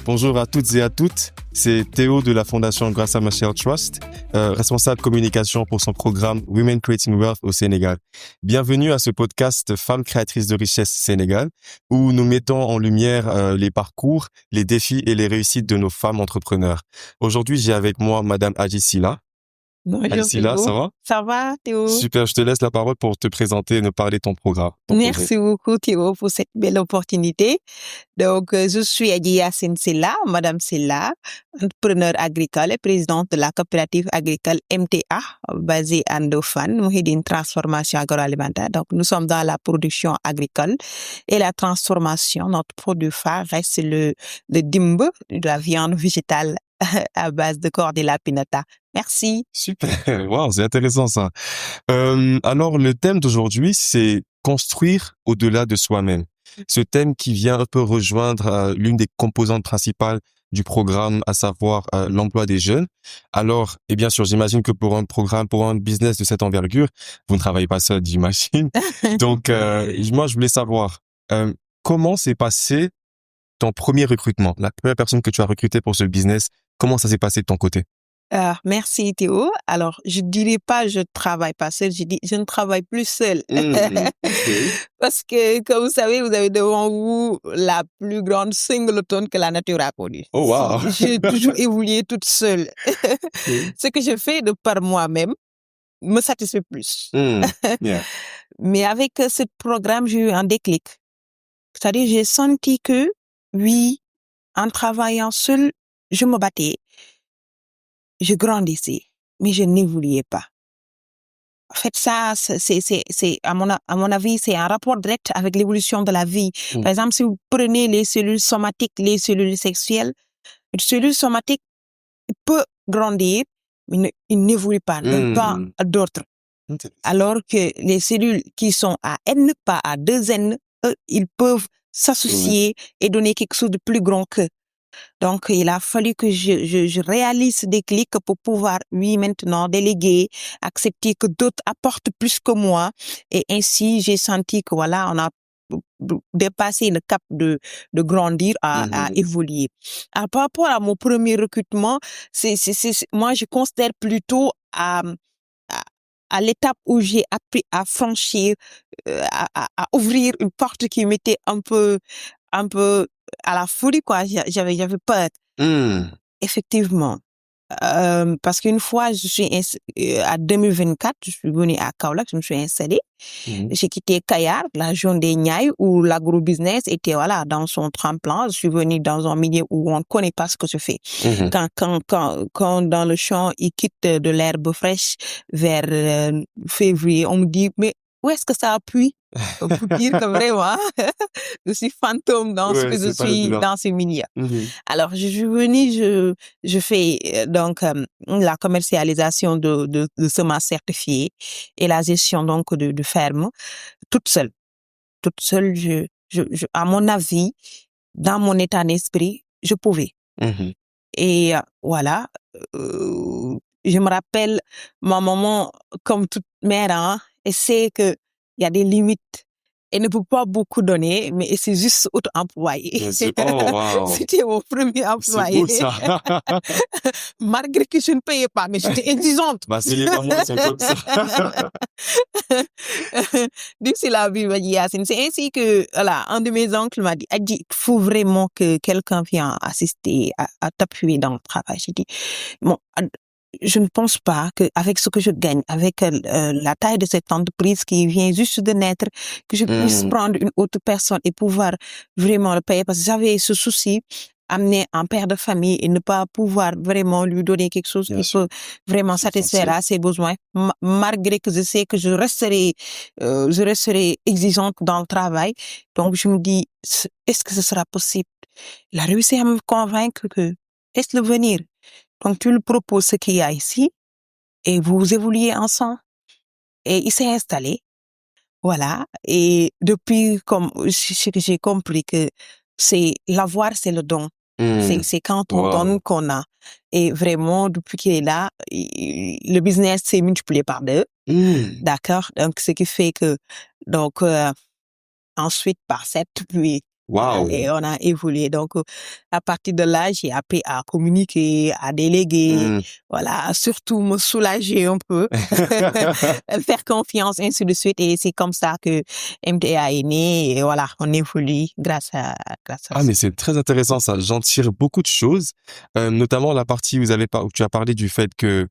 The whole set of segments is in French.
Bonjour à toutes et à toutes, c'est Théo de la Fondation Graça Machel Trust, responsable communication pour son programme Women Creating Wealth au Sénégal. Bienvenue à ce podcast Femmes créatrices de richesse Sénégal, où nous mettons en lumière les parcours, les défis et les réussites de nos femmes entrepreneurs. Aujourd'hui, j'ai avec moi Madame Adjisila. Bonjour Adjisila, Théo. ça va? Ça va Théo? Super, je te laisse la parole pour te présenter et nous parler de ton programme. Merci beaucoup Théo pour cette belle opportunité. Donc, je suis Adjiyacine Silla, Madame Silla, entrepreneur agricole et présidente de la coopérative agricole MTA, basée à Ndofane, Mouhidine Transformation agroalimentaire. Donc, nous sommes dans la production agricole et la transformation. Notre produit phare reste le dimbe, de la viande végétale à base de cordella pinnata. Merci. Super, wow, c'est intéressant ça. Alors, le thème d'aujourd'hui, c'est construire au-delà de soi-même. Ce thème qui vient un peu rejoindre l'une des composantes principales du programme, à savoir l'emploi des jeunes. Alors, et bien sûr, j'imagine que pour un programme, pour un business de cette envergure, vous ne travaillez pas seul, j'imagine. Donc, moi, je voulais savoir comment s'est passé ton premier recrutement, la première personne que tu as recrutée pour ce business. Comment ça s'est passé de ton côté? Merci Théo. Alors, je dirais pas je travaille pas seul, je dis je ne travaille plus seul. Okay. Parce que, comme vous savez, vous avez devant vous la plus grande singleton que la nature a connue. Oh wow. J'ai toujours évolué toute seule. Okay. Ce que je fais de par moi-même me satisfait plus. Yeah. Mais avec ce programme, j'ai eu un déclic. C'est-à-dire, j'ai senti que, oui, en travaillant seul, je me battais. Je grandissais, mais je n'évoluais pas. En fait, ça, c'est à mon avis, c'est un rapport direct avec l'évolution de la vie. Par exemple, si vous prenez les cellules somatiques, les cellules sexuelles, une cellule somatique peut grandir, mais il n'évolue pas, donne pas d'autres. Alors que les cellules qui sont à N, pas à 2N, eux, ils peuvent s'associer et donner quelque chose de plus grand qu'eux. Donc, il a fallu que je réalise des clics pour pouvoir, oui, maintenant déléguer, accepter que d'autres apportent plus que moi. Et ainsi, j'ai senti que voilà, on a dépassé le cap de grandir à évoluer. Alors, par rapport à mon premier recrutement, moi, je considère plutôt à l'étape où j'ai appris à franchir, à ouvrir une porte qui m'était un peu à la folie, quoi. J'avais peur. Effectivement. Parce qu'une fois, à 2024, je suis venue à Kaolack, je me suis installée. J'ai quitté Kayar, la zone des Niayes, où l'agro-business était, voilà, dans son tremplin. Je suis venue dans un milieu où on ne connaît pas ce que je fais. Quand dans le champ, ils quittent de l'herbe fraîche vers février, on me dit, mais où est-ce que ça appuie? Pour dire que vraiment, je suis fantôme dans ce que je suis dans ce milieu. Alors, je suis venue, je fais donc la commercialisation de semences certifiées et la gestion donc de ferme toute seule. Toute seule, à mon avis, dans mon état d'esprit, je pouvais. Et voilà, je me rappelle ma maman, comme toute mère, hein, elle sait que il y a des limites. Elle ne peut pas beaucoup donner, mais c'est juste auto-employé. Oh, wow. C'était mon premier employé. C'est beau, ça. Malgré que je ne payais pas, mais j'étais exigeante. Bah, c'est les mamans, c'est comme ça. C'est la vie, m'a dit Yacine. C'est ainsi que, voilà, un de mes oncles m'a dit, il faut vraiment que quelqu'un vienne assister, à t'appuyer dans le travail. J'ai dit, bon, je ne pense pas qu'avec ce que je gagne, avec la taille de cette entreprise qui vient juste de naître, que je puisse prendre une autre personne et pouvoir vraiment le payer. Parce que j'avais ce souci, amener un père de famille et ne pas pouvoir vraiment lui donner quelque chose qui peut vraiment satisfaire à ses besoins, malgré que je sais que je resterai exigeante dans le travail. Donc, je me dis, est-ce que ce sera possible? Il a réussi à me convaincre que, laisse-le venir. Donc, tu lui proposes ce qu'il y a ici et vous évoluez ensemble. Et il s'est installé. Voilà. Et depuis, comme j'ai compris que l'avoir, c'est le don. C'est quand on donne qu'on a. Et vraiment, depuis qu'il est là, le business s'est multiplié par 2. D'accord? Donc, ce qui fait que, donc, ensuite, par 7, puis Waouh. Et on a évolué. Donc, à partir de là, j'ai appris à communiquer, à déléguer, voilà, surtout me soulager un peu, faire confiance, ainsi de suite. Et c'est comme ça que MTA est né. Et voilà, on évolue grâce à Ah, ça. mais c'est très intéressant ça. J'en tire beaucoup de choses, notamment la partie où où tu as parlé du fait que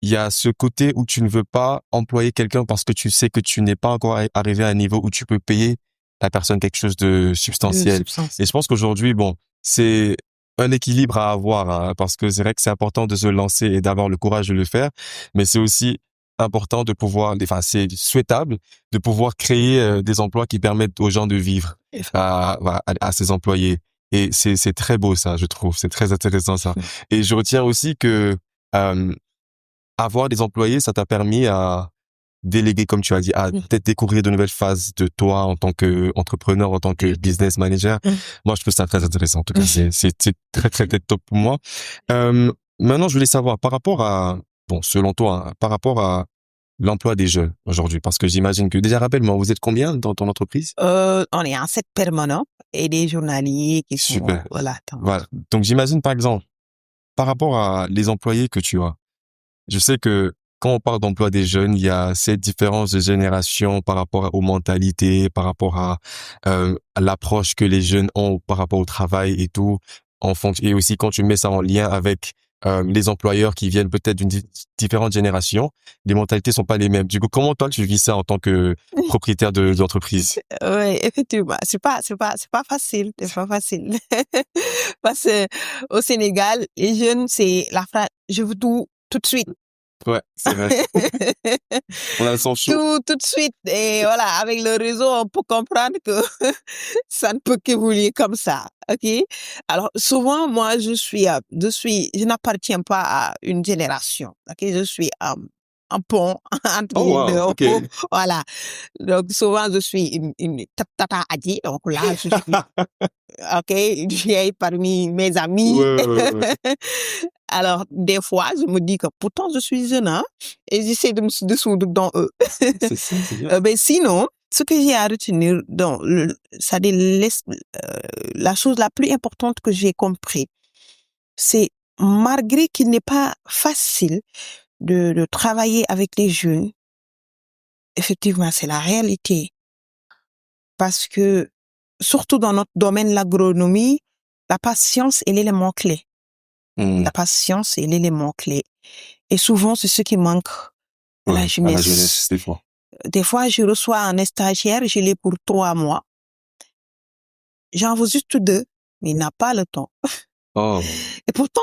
il y a ce côté où tu ne veux pas employer quelqu'un parce que tu sais que tu n'es pas encore arrivé à un niveau où tu peux payer la personne quelque chose de De substantiel. substance. Et je pense qu'aujourd'hui, bon, c'est un équilibre à avoir, hein, parce que c'est vrai que c'est important de se lancer et d'avoir le courage de le faire, mais c'est aussi important de pouvoir, enfin, c'est souhaitable de pouvoir créer des emplois qui permettent aux gens de vivre voilà, à ses employés. Et c'est très beau ça, je trouve. C'est très intéressant ça. Et je retiens aussi que euh, avoir des employés, ça t'a permis à déléguer, comme tu as dit, à peut-être découvrir de nouvelles phases de toi en tant que entrepreneur, en tant que business manager. Moi, je trouve ça très intéressant. En tout cas, c'est très, très, très top pour moi. Maintenant, je voulais savoir par rapport à, bon, selon toi, hein, par rapport à l'emploi des jeunes aujourd'hui, parce que j'imagine que, déjà, rappelle-moi, vous êtes combien dans ton entreprise? On est en 7 permanents et des journaliers qui sont, Super. voilà. Voilà. Donc, j'imagine, par exemple, par rapport à les employés que tu as, je sais que quand on parle d'emploi des jeunes, il y a cette différence de génération par rapport aux mentalités, par rapport à l'approche que les jeunes ont par rapport au travail et tout. Et aussi quand tu mets ça en lien avec les employeurs qui viennent peut-être d'une différente génération, les mentalités sont pas les mêmes. Du coup, comment toi tu vis ça en tant que propriétaire d'entreprise? Oui, effectivement, c'est pas facile, c'est pas facile. Parce que au Sénégal, les jeunes, c'est la phrase, je veux tout de suite. Ouais, c'est vrai. On a le sang chaud. Tout de suite. Et voilà, avec le réseau, on peut comprendre que ça ne peut qu'évoluer comme ça. OK? Alors, souvent, moi, je n'appartiens pas à une génération. OK? Je suis un pont entre Oh les deux. wow, ok. Voilà. Donc, souvent, je suis une tata Adi. Donc là, je suis, OK, une vieille parmi mes amis. Ouais, ouais, ouais. Alors, des fois, je me dis que pourtant, je suis jeune, hein, et j'essaie de me soudre dans eux. C'est ça, c'est bien. Ben, sinon, ce que j'ai à retenir c'est-à-dire la chose la plus importante que j'ai compris, c'est malgré qu'il n'est pas facile de travailler avec les jeunes, effectivement, c'est la réalité. Parce que, surtout dans notre domaine, l'agronomie, la patience est l'élément clé. La patience est l'élément clé. Et souvent, c'est ce qui manque à la Ouais, à la jeunesse. jeunesse, des fois. Des fois, je reçois un stagiaire, je l'ai pour 3 mois. J'en veux juste 2, mais il n'a pas le temps. Oh. Et pourtant,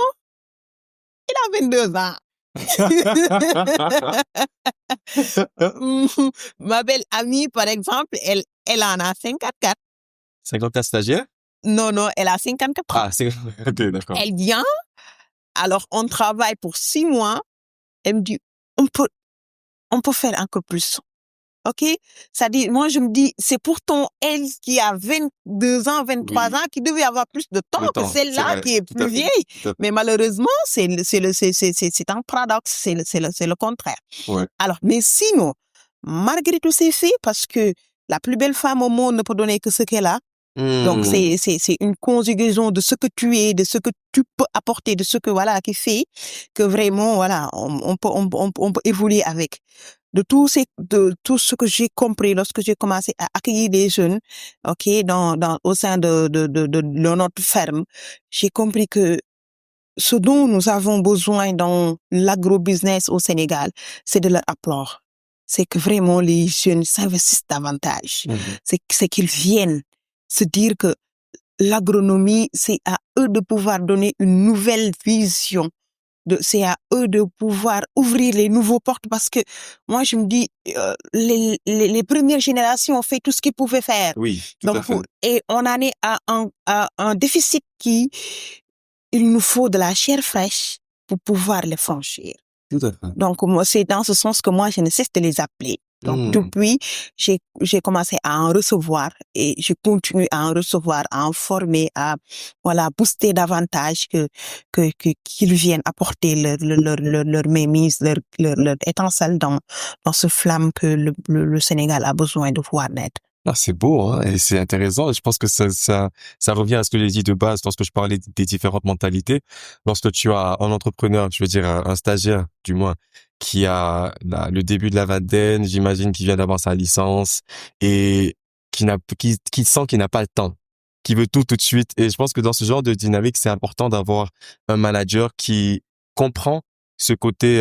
il a 22 ans. Ma belle amie, par exemple, elle en a 54. 54 stagiaires? Non, elle a 54 ans. Ah, c'est, ok, d'accord. Elle vient, alors on travaille pour 6 mois. Elle me dit, on peut faire encore plus. OK? C'est-à-dire, moi, je me dis, c'est pourtant elle qui a 22 ans, 23 Oui. ans, qui devait avoir plus de temps Le que temps, c'est celle-là vrai, qui est tout à plus fait, vieille. tout à fait. Mais malheureusement, c'est un paradoxe, c'est le contraire. Ouais. Alors, mais sinon, malgré tous ces faits, parce que la plus belle femme au monde ne peut donner que ce qu'elle a. Donc, c'est une conjugaison de ce que tu es, de ce que tu peux apporter, de ce que, voilà, qui fait que vraiment, voilà, on peut évoluer avec. De tout ce que j'ai compris lorsque j'ai commencé à accueillir des jeunes, OK, au sein de notre ferme, j'ai compris que ce dont nous avons besoin dans l'agrobusiness au Sénégal, c'est de leur apport. C'est que vraiment les jeunes s'investissent davantage. C'est qu'ils viennent se dire que l'agronomie, c'est à eux de pouvoir donner une nouvelle vision. C'est à eux de pouvoir ouvrir les nouveaux portes parce que moi, je me dis, les premières générations ont fait tout ce qu'ils pouvaient faire. Oui, tout à fait. Et on en est à un déficit il nous faut de la chair fraîche pour pouvoir les franchir. Tout à fait. Donc, moi, c'est dans ce sens que moi, je ne cesse de les appeler. Donc, depuis, j'ai commencé à en recevoir et je continue à en recevoir, à en former, à, voilà, booster davantage qu'ils viennent apporter leur mainmise, leur étincelle dans ce flamme que le Sénégal a besoin de voir naître. Ah, c'est beau, hein, et c'est intéressant. Et je pense que ça revient à ce que j'ai dit de base lorsque je parlais des différentes mentalités. Lorsque tu as un entrepreneur, je veux dire un stagiaire, du moins, qui a le début de la vingtaine, j'imagine qu'il vient d'avoir sa licence et qui sent qu'il n'a pas le temps, qui veut tout de suite. Et je pense que dans ce genre de dynamique, c'est important d'avoir un manager qui comprend ce côté,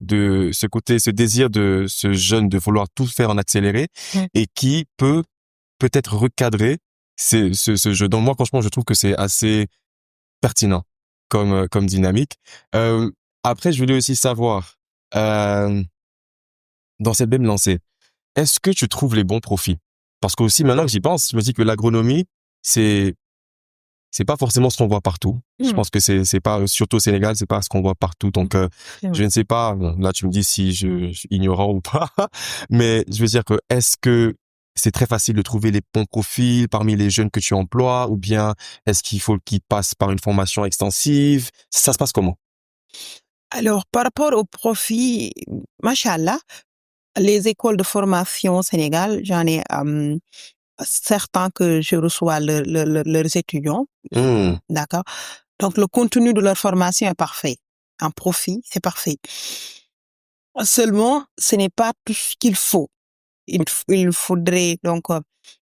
ce désir de ce jeune de vouloir tout faire en accéléré et qui peut-être recadrer ce jeu. Donc moi, franchement, je trouve que c'est assez pertinent comme dynamique. Euh, Après, je voulais aussi savoir, euh, dans cette même lancée, est-ce que tu trouves les bons profits? Parce que aussi, maintenant que j'y pense, je me dis que l'agronomie, c'est c'est pas forcément ce qu'on voit partout. Je pense que c'est pas, surtout au Sénégal, c'est pas ce qu'on voit partout. Donc, je ne sais pas. Bon, là, tu me dis si je suis ignorant ou pas. Mais je veux dire que est-ce que c'est très facile de trouver les bons profils parmi les jeunes que tu emploies, ou bien est-ce qu'il faut qu'ils passent par une formation extensive? Ça se passe comment? Alors, par rapport au profit, machallah, les écoles de formation au Sénégal, j'en ai certains que je reçois leurs étudiants, Hmm. d'accord? Donc, le contenu de leur formation est parfait. En profit, c'est parfait. Seulement, ce n'est pas tout ce qu'il faut. Il faudrait donc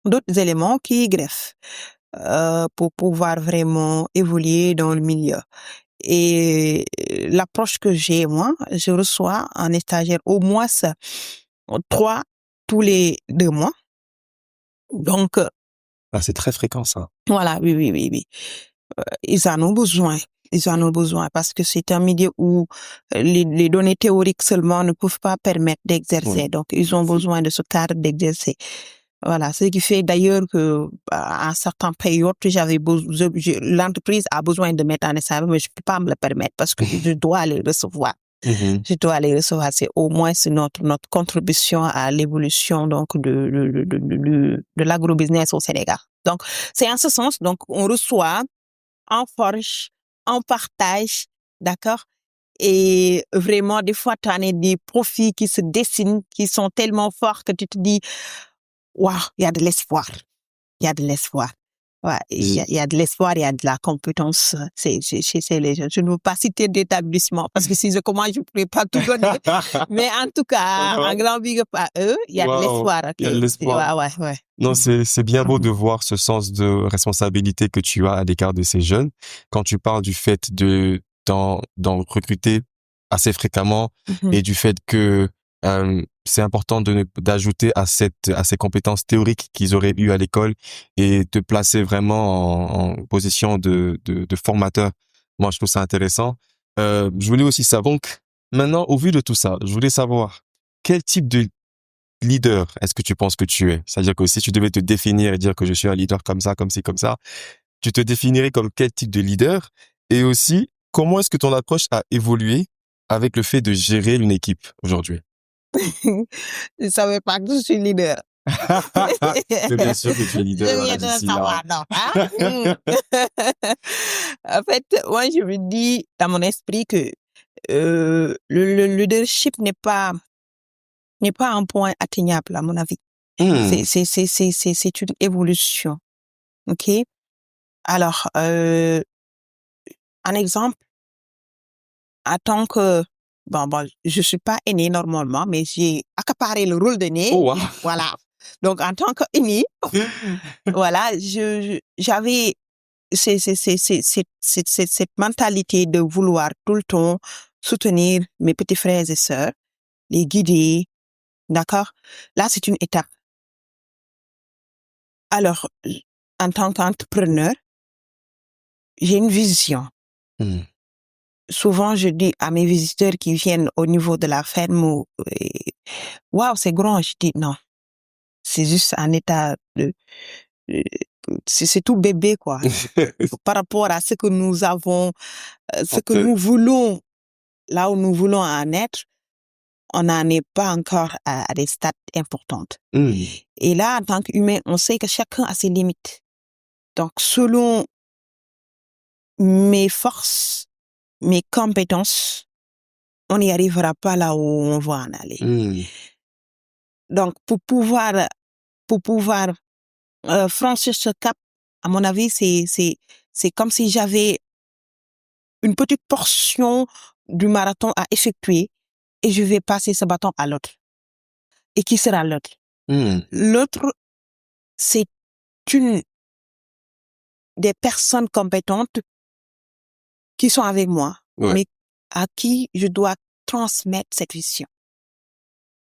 d'autres éléments qui greffent pour pouvoir vraiment évoluer dans le milieu. Et l'approche que j'ai, moi, je reçois un stagiaire au moins 3 tous les 2 mois. Donc, Ah, c'est très fréquent, ça. voilà, oui, oui, oui, oui. Ils en ont besoin. Ils en ont besoin parce que c'est un milieu où les données théoriques seulement ne peuvent pas permettre d'exercer. Oui. Donc, ils ont besoin de ce cadre d'exercer. Voilà, ce qui fait d'ailleurs que à un certain période, l'entreprise a besoin de mettre en service, mais je peux pas me le permettre parce que je dois les recevoir. Mhm. Je dois les recevoir. C'est au moins notre contribution à l'évolution donc de l'agrobusiness au Sénégal. Donc, c'est en ce sens. Donc, on reçoit, on forge, on partage, d'accord? Et vraiment, des fois, tu en as des profits qui se dessinent, qui sont tellement forts que tu te dis, waouh, il y a de l'espoir. Il y a de l'espoir. Ouais, il y a de l'espoir, il y a de la compétence. C'est les jeunes. Je ne veux pas citer d'établissement parce que si je commence, je ne pourrais pas tout donner. Mais en tout cas, un grand big up à eux, il y a de Wow, l'espoir. il y a Okay? de l'espoir. Ouais, ouais, ouais. Non, c'est bien beau de Mhm. voir ce sens de responsabilité que tu as à l'égard de ces jeunes. Quand tu parles du fait d'en recruter assez fréquemment Mhm. et du fait que c'est important d'ajouter à ces compétences théoriques qu'ils auraient eues à l'école et te placer vraiment en position de formateur. Moi, je trouve ça intéressant. Je voulais aussi savoir, donc, maintenant, au vu de tout ça, je voulais savoir quel type de leader est-ce que tu penses que tu es? C'est-à-dire que si tu devais te définir et dire que je suis un leader comme ça, comme ci, comme ça, tu te définirais comme quel type de leader? Et aussi, comment est-ce que ton approche a évolué avec le fait de gérer une équipe aujourd'hui? Je ne savais pas que je suis leader. Mais bien sûr que tu es Je leader, voilà, viens de le d'ici là. savoir, non, hein? En fait, moi, je me dis dans mon esprit que le leadership n'est pas un point atteignable, à mon avis. Hmm. C'est une évolution. OK? Alors, un exemple, en tant que, bon, je suis pas aînée normalement, mais j'ai accaparé le rôle d'aînée. Oh, wow. Voilà. Donc, en tant qu'aînée, voilà, j'avais cette mentalité de vouloir tout le temps soutenir mes petits frères et sœurs, les guider, d'accord? Là, c'est une étape. Alors, en tant qu'entrepreneur, j'ai une vision. Hmm. Souvent, je dis à mes visiteurs qui viennent au niveau de la ferme, waouh, c'est grand. Je dis non, c'est juste un état euh, c'est tout bébé, quoi. Par rapport à ce que nous avons, ce On que te- nous voulons, là où nous voulons en être, on n'en est pas encore à des stades importantes. Hmm. Et là, en tant qu'humain, on sait que chacun a ses limites. Donc, selon mes forces, mes compétences, on n'y arrivera pas là où on va en aller. Hmm. Donc, pour pouvoir pour pouvoir franchir ce cap, à mon avis, c'est comme si j'avais une petite portion du marathon à effectuer et je vais passer ce bâton à l'autre. Et qui sera l'autre? L'autre, c'est une des personnes compétentes qui sont avec moi, mais à qui je dois transmettre cette vision,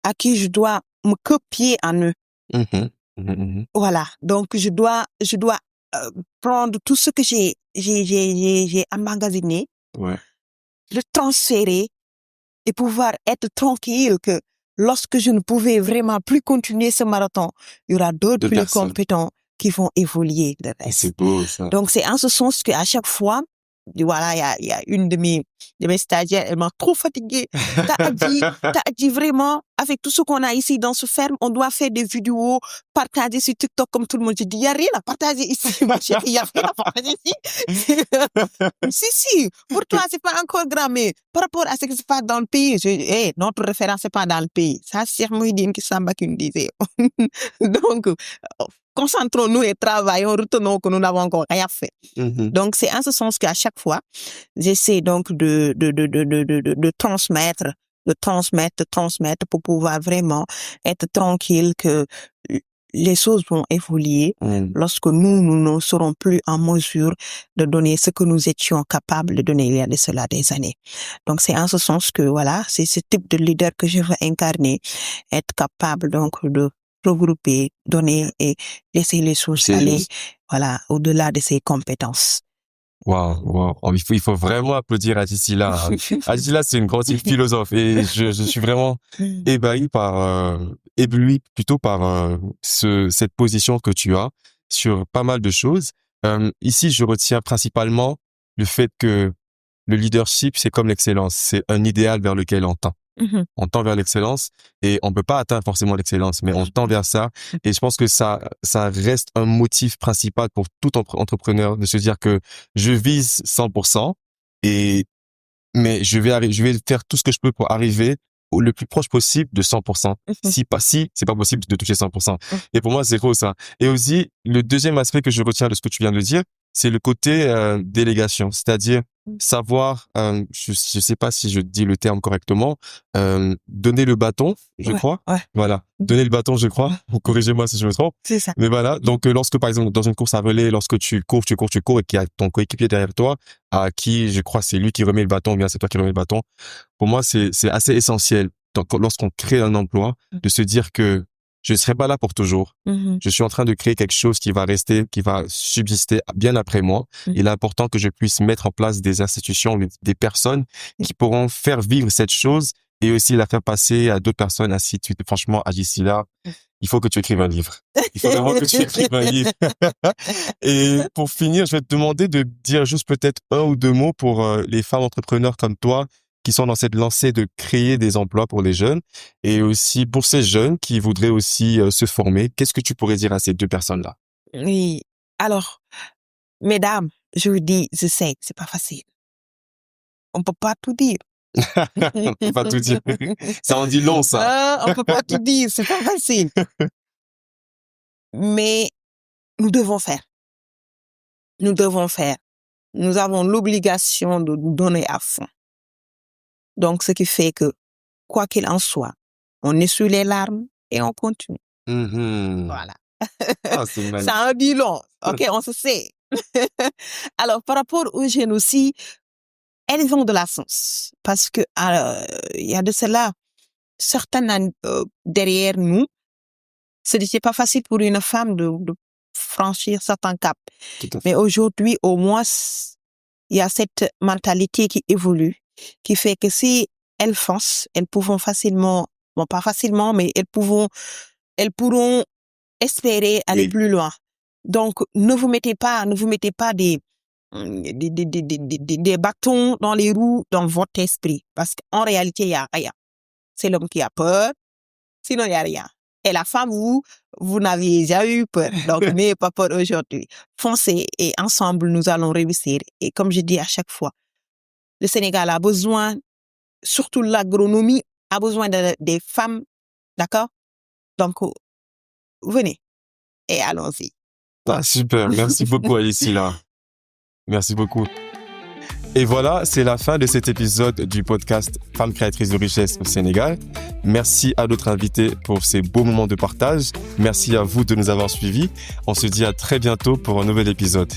à qui je dois me copier en eux. Voilà. Donc, je dois prendre tout ce que j'ai emmagasiné, le transférer et pouvoir être tranquille que lorsque je ne pouvais vraiment plus continuer ce marathon, il y aura d'autres plus compétents qui vont évoluer le reste. C'est beau, ça. Donc, c'est en ce sens qu'à chaque fois, voilà, il y a une de mes stagiaires, elle m'a trop fatiguée. T'as dit vraiment, avec tout ce qu'on a ici dans ce ferme, on doit faire des vidéos, partager sur TikTok comme tout le monde. Je dis, il n'y a rien à partager ici, ma chérie, il n'y a rien à partager ici. Si, pour toi, c'est pas encore grand, mais par rapport à ce qui se passe dans le pays, notre référence, c'est pas dans le pays. Ça, c'est Mouhidine Kissamba qui me disait. Donc, concentrons-nous et travaillons, retenons que nous n'avons encore rien fait. Donc, c'est en ce sens qu'à chaque fois, j'essaie donc de transmettre pour pouvoir vraiment être tranquille que les choses vont évoluer lorsque nous ne serons plus en mesure de donner ce que nous étions capables de donner il y a de cela des années. Donc, c'est en ce sens que, voilà, c'est ce type de leader que je veux incarner, être capable donc de regrouper, donner et laisser les choses aller, voilà, au-delà de ses compétences. Wow. Il faut vraiment applaudir Adjisila. Adjisila, c'est une grande philosophe et je suis vraiment ébloui plutôt par cette position que tu as sur pas mal de choses. Ici, je retiens principalement le fait que le leadership, c'est comme l'excellence. C'est un idéal vers lequel on tend. On tend vers l'excellence et on peut pas atteindre forcément l'excellence, mais on tend vers ça. Et je pense que ça reste un motif principal pour tout entrepreneur de se dire que je vise 100% mais je vais faire tout ce que je peux pour arriver le plus proche possible de 100%. Si c'est pas possible de toucher 100%. Et pour moi, c'est gros ça. Et aussi, le deuxième aspect que je retiens de ce que tu viens de dire, c'est le côté délégation, c'est-à-dire savoir, je sais pas si je dis le terme correctement, donner le bâton, je crois. Voilà, donner le bâton, je crois. Corrigez-moi si je me trompe. C'est ça. Mais voilà, donc lorsque par exemple dans une course à relais, lorsque tu cours et qu'il y a ton coéquipier derrière toi, à qui je crois c'est lui qui remet le bâton, ou bien c'est toi qui remets le bâton. Pour moi, c'est assez essentiel donc lorsqu'on crée un emploi de se dire que je ne serai pas là pour toujours. Je suis en train de créer quelque chose qui va rester, qui va subsister bien après moi. Il est important que je puisse mettre en place des institutions, des personnes qui pourront faire vivre cette chose et aussi la faire passer à d'autres personnes, ainsi de suite. Franchement, Adjisila, il faut que tu écrives un livre. Il faut vraiment que tu écrives un livre. Et pour finir, je vais te demander de dire juste peut-être un ou deux mots pour les femmes entrepreneurs comme toi qui sont dans cette lancée de créer des emplois pour les jeunes et aussi pour ces jeunes qui voudraient aussi se former. Qu'est-ce que tu pourrais dire à ces deux personnes-là? Oui. Alors, mesdames, je vous dis, je sais, c'est pas facile. On peut pas tout dire. On peut pas tout dire. Ça en dit long, ça. On peut pas tout dire, c'est pas facile. Mais nous devons faire. Nous avons l'obligation de nous donner à fond. Donc, ce qui fait que, quoi qu'il en soit, on essuie les larmes et on continue. Voilà. Ah, c'est magnifique. Ça en dit long. OK, on se sait. Alors, par rapport aux jeunes aussi, elles ont de la chance. Parce que, il y a de cela, certaines derrière nous, ce n'était pas facile pour une femme de franchir certains caps. Mais aujourd'hui, au moins, il y a cette mentalité qui évolue, qui fait que si elles foncent, elles pourront facilement, bon, pas facilement, mais elles pourront espérer aller plus loin. Donc, ne vous mettez pas des bâtons dans les roues dans votre esprit. Parce qu'en réalité, il y a rien. C'est l'homme qui a peur. Sinon, il n'y a rien. Et la femme, vous n'aviez jamais eu peur. Donc, n'ayez pas peur aujourd'hui. Foncez et ensemble, nous allons réussir. Et comme je dis à chaque fois, le Sénégal a besoin, surtout l'agronomie, a besoin des femmes. D'accord? Donc, venez et allons-y. Ah, super. Merci beaucoup, Alicila. Merci beaucoup. Et voilà, c'est la fin de cet épisode du podcast Femmes créatrices de richesse au Sénégal. Merci à notre invité pour ces beaux moments de partage. Merci à vous de nous avoir suivis. On se dit à très bientôt pour un nouvel épisode.